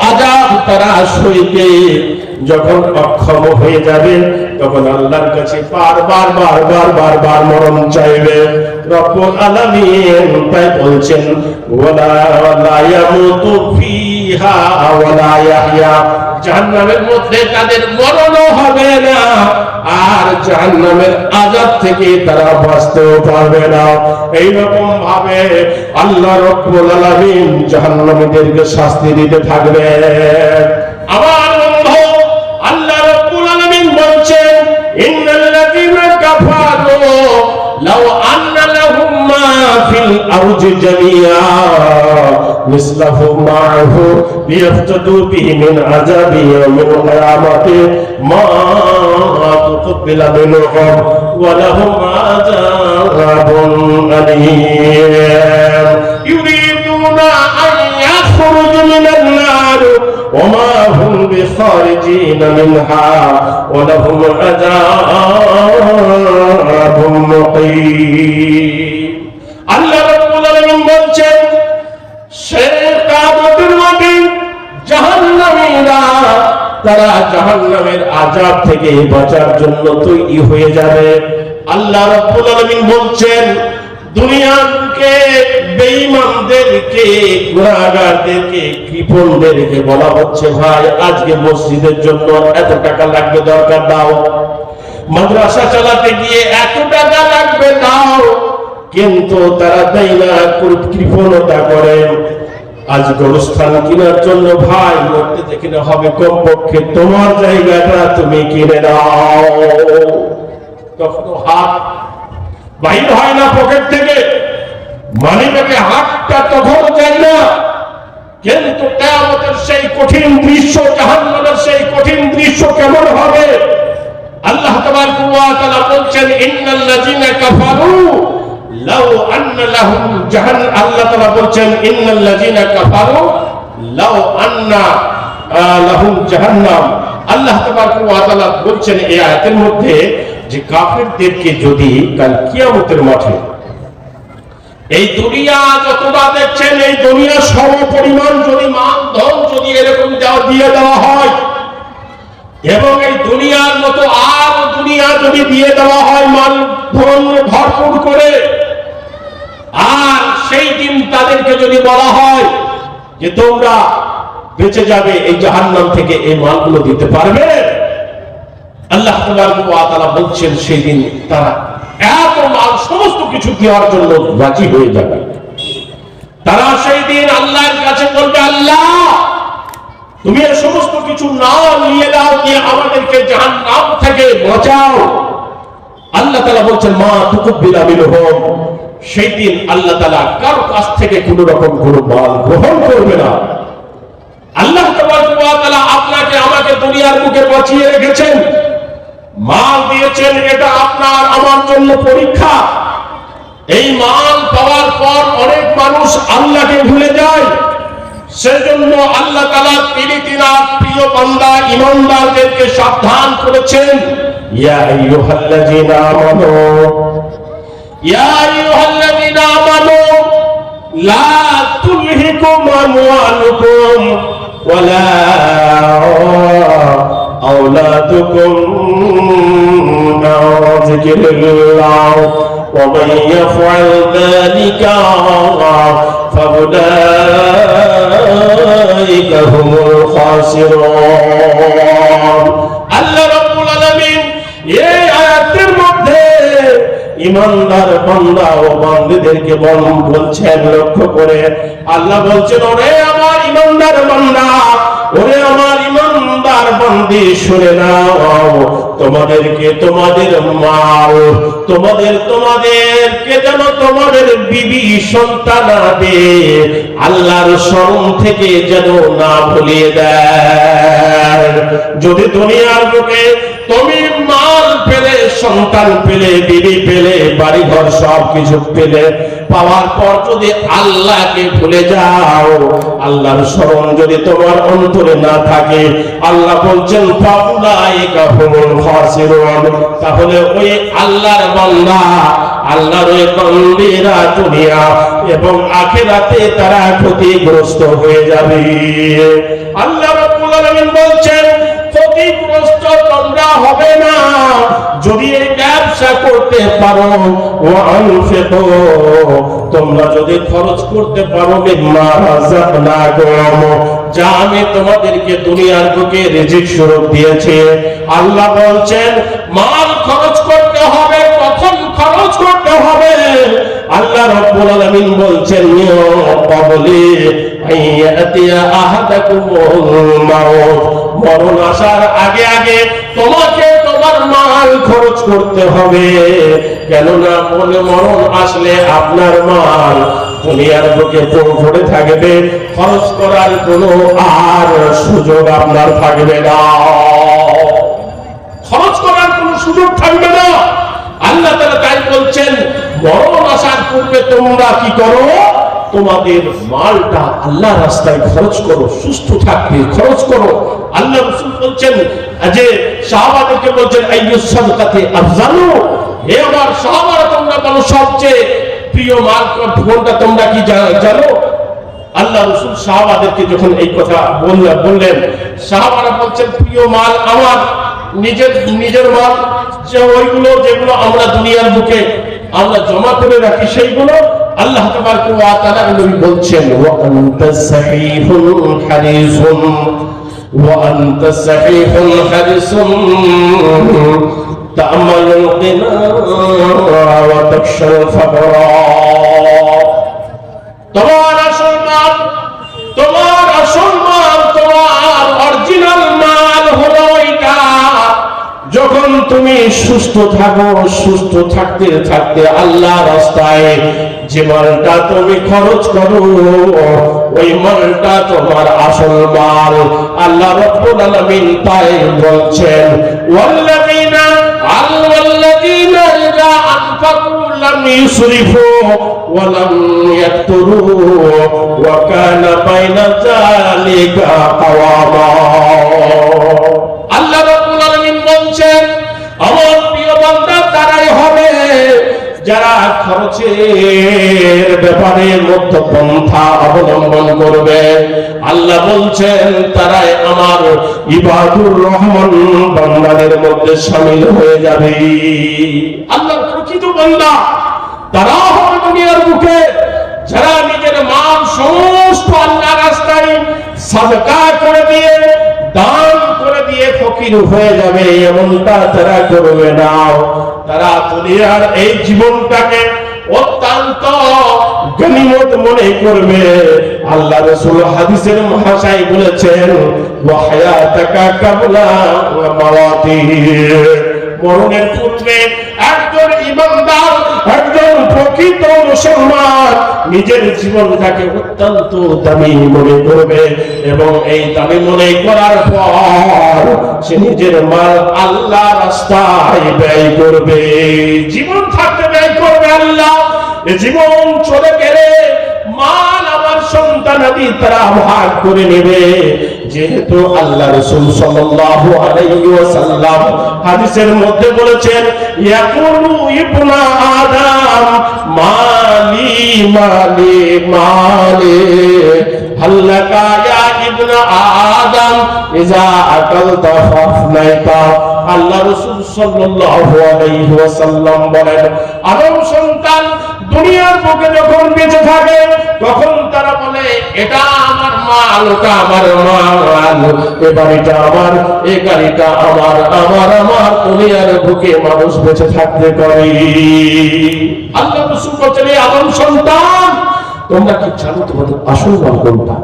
আযাব তারা সইতে যখন অক্ষম হয়ে যাবে, তখন আল্লাহর কাছে বারবার মরণ চাইবে। রব্বুল আলামিন তাই বলছেন, ওয়ালা ইয়ামুতু ফিহা ওয়ালা ইয়াহইয়া, জাহান্নামের মধ্যে তাদের মরণও হবে না, আর জাহান্নামের আযাব থেকে তারা বাঁচতেও পারবে না। এইরকম ভাবে আল্লাহ রব্বুল আলামিন জাহান্নামীদেরকে শাস্তি দিতে থাকবে। আমার বন্ধু, আল্লাহ রব্বুল আলামিন বলছেন, ইন্নাল্লাযীনা কাফারু লাউ আন্না লাহুম মা ফিল আরজি জামিআ মিসলাহু মা'হু লিয়াফতাদু বিহি মিন আযাবি ইয়াউমিল কিয়ামাতি মা তুকবিলা মিনহুম ওয়া লাহুম আযাবুন আলীম ইউরিদুনা আন ইয়াখরুজু মিনান নার ওয়া মা হুম বিখারিজিন মিনহা ওয়া লাহুম আযাবুন মুকীম। আল্লাহ রাব্বুল আলামিন বলছেন, কিয়ামতের মাঠে জাহান্নামীরা তারা জাহান্নামের আযাব থেকে বাঁচার জন্য তৈরি হয়ে যাবে। আল্লাহ রাব্বুল আলামিন বলছেন, দুনিয়াকে বেঈমানদেরকে, গুনাহগারদেরকে, কৃপণদেরকে বলা হচ্ছে, ভাই আজকে মসজিদের জন্য এত টাকা লাগবে, দরকার দাও। মাদ্রাসা চালাতে গিয়ে এত টাকা লাগবে, দাও। কিন্তু তারা দেয় না, কৃপণতা করে। আজ গোরস্থান কেনার জন্য ভাই মরতে দেখে হবে, কমপক্ষে তোমার জায়গাটা তুমি কিনে দাও। কখনো হাত বাহির হয় না পকেট থেকে, মানিটাকে হাতটা তখন যায় না। কিন্তু কিয়ামতের সেই কঠিন দৃশ্য, জাহান্নামের সেই কঠিন দৃশ্য কেমন হবে? আল্লাহ তাবারক ওয়া তাআলা বলছেন, ইন্নাল্লাযীনা কাফারু লাউ আন্না লাহুম জাহান্নাম, আল্লাহ তাআলা বলছেন, ইন্নাল্লাযীনা কাফারু লাউ আন্না লাহুম জাহান্নাম। আল্লাহ তাবারক ওয়া তাআলা বলছেন এই আয়াতের মধ্যে যে কাফিরদেরকে যদি কাল কিয়ামতের মাঠে এই দুনিয়া যতটা দেখছেন, এই দুনিয়া সমপরিমাণ যদি মান ধন যদি এরকম দিয়ে দেওয়া হয়, এবং এই দুনিয়ার মতো আর দুনিয়া যদি দিয়ে দেওয়া হয় মাল ধন ভরপুর করে, আর সেই দিন তাদেরকে যদি বলা হয় যে তোমরা বেঁচে যাবে এই জাহান্নাম থেকে, এই মালগুলো দিতে পারবে? আল্লাহ তাবারক ওয়া তাআলা বলছেন, সেই দিন তারা এত মাল সমস্ত কিছু দেওয়ার জন্য রাজি হয়ে যাবে। তারা সেই দিন আল্লাহর কাছে বলবে, আল্লাহ তুমি এই সমস্ত কিছু নাও, নিয়ে দাও, দিয়ে আমাদেরকে জাহান্নাম থেকে বাঁচাও। আল্লাহ তাআলা বলছেন, মা তুকবিলা মিনহুম, সেই দিন আল্লাহ তাআলা কারো কাছ থেকে কোনো রকম কোনো মাল গ্রহণ করবে না। আল্লাহ তাবারক ওয়া তাআলা আপনাকে আমাকে দুনিয়ার বুকে বাঁচিয়ে রেখেছেন, মাল দিয়েছেন, এটা আপনার আমার জন্য পরীক্ষা। এই মাল পাওয়ার পর অনেক মানুষ আল্লাহকে ভুলে যায়। সেজন্য আল্লাহ তাআলা তিনি তিনার প্রিয় বান্দা ঈমানদারদেরকে সাবধান করেছেন, ইয়া আইয়ুহাল্লাযীনা আমানু, ইয়া আইয়ুহাল্লাযীনা আমানু লা তুলহিকুম আমওয়ালুকুম ওয়ালা আওলাদুকুম আন যিকরিল্লাহ ওয়া মান ইয়াফআল যালিকা ফাউলাইকা হুমুল খাসিরুন। আল্লাহ রাব্বুল আলামিন এই আয়াতের মধ্যে ঈমানদার বান্দা ও বান্দীদেরকে বলছেন, লক্ষ্য করে আল্লাহ বলছেন, ওরে আমার ঈমানদার বান্দা, ওরে আমার ঈমানদার বান্দী, শুনে নাও, তোমাদেরকে তোমাদের মাল, তোমাদেরকে যেন তোমাদের বিবি সন্তানাদে আল্লাহর স্মরণ থেকে যেন না ভুলিয়ে দেয়। যদি দুনিয়ার বুকে তুমি মাল পেলে, সন্তান পেলে, বিবি পেলে, বাড়ি ঘর সব কিছু পেলে, পাওয়ার পর যদি আল্লাহকে ভুলে যাও, আল্লাহর স্মরণ যদি তোমার অন্তরে না থাকে, আল্লাহ বলছেন ফাউলাইকা হুমুল খাসিরুন, তাহলে ওই আল্লাহর বান্দা আল্লাহর ওই বান্দারা দুনিয়া এবং আখিরাতে তারা ক্ষতিগ্রস্ত হয়ে যাবে। আল্লাহ রাব্বুল আলামিন বলছেন ক্ষতিগ্রস্ত তোমরা হবে না যদি এই ব্যবসা করতে পারো, ওয়ানফিকু তোমরা যদি খরচ করতে পারো মিম্মা রাযাকনাকুম যা আমি তোমাদেরকে দুনিয়ার বুকে রিজিক স্বরূপ দিয়েছি। আল্লাহ বলছেন মাল খরচ করতে হবে, কখন খরচ করতে হবে? আল্লাহ রাব্বুল আলামিন বলছেন ক্বাবলি আইয়াতিয়া আহাদাকুমুল মাউত মরণ আসার আগে আগে তোমাকে তোমার মাল খরচ করতে হবে। কেননা মরণ আসলে আপনার মাল দুনিয়ার বুকে পড়ে থাকবে, খরচ করার কোনো আর সুযোগ আপনার থাকবে না, খরচ করার কোনো সুযোগ থাকবে না। আল্লাহ তাআলা তাই বলছেন মরণ আসার পূর্বে তোমরা কি করো? তোমাদের মালটা আল্লাহ রাস্তায় খরচ করো, সুস্থ থাকতে খরচ করো। আল্লাহ রাসূল বলছেন যে সাহাবাদেরকে বলছেন আইয়ুস সাদকাতি আফজালু, হে আমার সাহাবারা তোমরা বলো সবচেয়ে প্রিয় মাল কোনটা তোমরা কি জানো? আল্লাহ রাসূল সাহাবাদেরকে যখন এই কথা বললেন সাহাবারা বলছেন প্রিয় মাল আমার নিজের মাল, যে ওইগুলো যেগুলো আমরা দুনিয়ার বুকে আমরা জমা করে রাখি সেইগুলো। আল্লাহ তাবারক ওয়া তাআলা নবী বলছেন ওয়া আনতা সাহিহুল হাদিসুন ওয়া আনতা সাহিহুল হাদিসুন তা'মালুল কিনা ওয়া তাকশাল ফাকরা। তোমার আসল মাল, তোমার আসল মাল, তোমার অরিজিনাল মাল হলো এটা। যখন তুমি সুস্থ থাকো, সুস্থ থাকতে থাকতে আল্লাহ রাস্তায় যে মালটা তুমি খরচ করো ওই মালটা তোমার আসল মাল। আল্লাহ রাব্বুল আলামিন তাই বলছেন ওয়াল্লাযীনা ইযা আনফাকু লাম ইউসরিফু ওয়া লাম ইয়াকতুরু ওয়া কানা বাইনা যালিকা কাওয়ামা। আল্লাহ রাব্বুল আলামিন বলছেন আমার প্রিয় বান্দা তারাই হবে যারা খরচের ব্যাপারে মধ্যপন্থা অবলম্বন করবে। আল্লাহ বলছেন তারাই আমার ইবাদুর রহমান বান্দাদের মধ্যে শামিল হয়ে যাবে। আল্লাহর প্রকৃত বান্দা তারা হবে দুনিয়ার বুকে যারা নিজের মাল সমস্ত আল্লাহ রাস্তায় সাদকা করে দিয়ে, দান করে দিয়ে ফকির হয়ে যাবে, এমনটা তারা করবে না। তারা দুনিয়ার এই জীবনটাকে অত্যন্ত গনিমত মনে করবে। আল্লাহ রাসূল হাদিসের ভাষায় বলেছেন ওয়া হায়াতাকা কাবলা মাওয়াতিহি, মরণের পূর্বে একজন ঈমানদার, একজন প্রকৃত মুসলমান নিজের জীবনটাকে অত্যন্ত দামি মনে করবে এবং এই দামি মনে করার পর সে নিজের মাল আল্লাহ রাস্তায় ব্যয় করবে। জীবন থাকতে ব্যয় করবে আল্লাহ, জীবন চলে গেলে মাল আমার সন্তানাদি তারা ভাগ করে নেবে। যেহেতু আল্লাহ রাসূল সাল্লাল্লাহু আলাইহি ওয়াসাল্লাম হাদিসের মধ্যে বলেছেন ইয়াকুলু ইবনা আদম মালি মালি মালি হাল্লাকা ইয়া ইবনা আদম ইজা আকালতা ফাফনাইতা। আল্লাহ রাসূল সাল্লাল্লাহু আলাইহি ওয়াসাল্লাম বলেন আদম সন্তান দুনিয়ার বুকে যখন বেঁচে থাকে তখন তারা বলে এটা আমার মাল, ওটা আমার মাল, এ বাড়িটা আমার, এ গাড়িটা আমার, আমার আমার দুনিয়ার বুকে মানুষ বেঁচে থাকতে পারে। আল্লাহ রাসূল বলেন আদম সন্তান তোমরা কি জানো তোমাদের আসল মাল কোনটা?